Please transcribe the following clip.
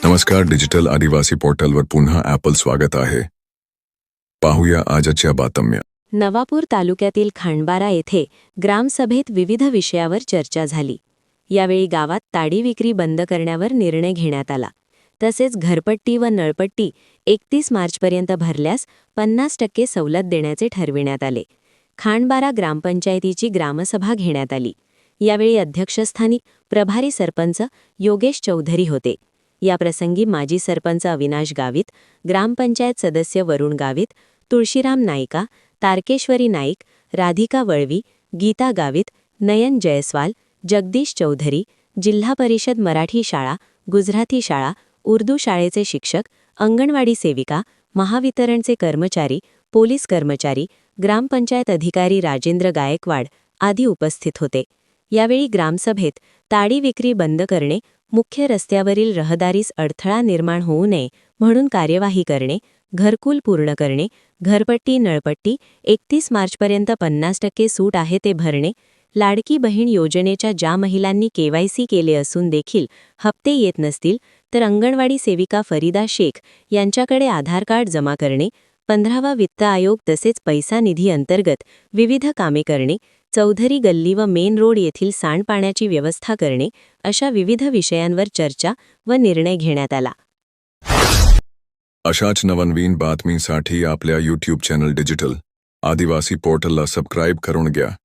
नमस्कार, डिजिटल आदिवासी पोर्टलवर पुन्हा ॲपल स्वागत आहे. पाहूया आजच्या बातम्या. नवापूर तालुक्यातील खांडबारा येथे ग्रामसभेत विविध विषयावर चर्चा झाली. यावेळी गावात ताडी विक्री बंद करण्यावर निर्णय घेण्यात आला. तसेच घरपट्टी व नळपट्टी 31 मार्चपर्यंत भरल्यास 50% सवलत देण्याचे ठरविण्यात आले. खांडबारा ग्रामपंचायतीची ग्रामसभा घेण्यात आली. यावेळी अध्यक्षस्थानी प्रभारी सरपंच योगेश चौधरी होते. याप्रसंगी माजी सरपंच अविनाश गावित, ग्रामपंचायत सदस्य वरुण गावित, तुळशीराम नाईका, तारकेश्वरी नाईक, राधिका वळवी, गीता गावित, नयन जयस्वाल, जगदीश चौधरी, जिल्हा परिषद मराठी शाळा, गुजराती शाळा, उर्दू शाळेचे शिक्षक, अंगणवाडी सेविका, महावितरणचे कर्मचारी, पोलीस कर्मचारी, ग्रामपंचायत अधिकारी राजेंद्र गायकवाड आदी उपस्थित होते. यावेळी ग्रामसभेत ताडी विक्री बंद करणे, मुख्य रस्त्यावरील रहदारीस अडथळा निर्माण होऊ नये म्हणून कार्यवाही करणे, घरकुल पूर्ण करणे, घरपट्टी नळपट्टी 31 मार्चपर्यंत 50% सूट आहे ते भरणे, लाडकी बहीण योजनेच्या ज्या महिलांनी KYC केले असून देखील हप्ते येत नसतील तर अंगणवाडी सेविका फरीदा शेख यांच्याकडे आधार कार्ड जमा करणे, 15वा वित्त आयोग तसेच पैसा निधी अंतर्गत विविध कामे करणे, चौधरी गल्ली व मेन रोड येथील सांडपाण्याची व्यवस्था करणे अशा विविध विषयांवर चर्चा व निर्णय घेण्यात आला. अशाच नवनवीन बातमीसाठी आपल्या YouTube चॅनल डिजिटल आदिवासी पोर्टलला सबस्क्राईब करून घ्या.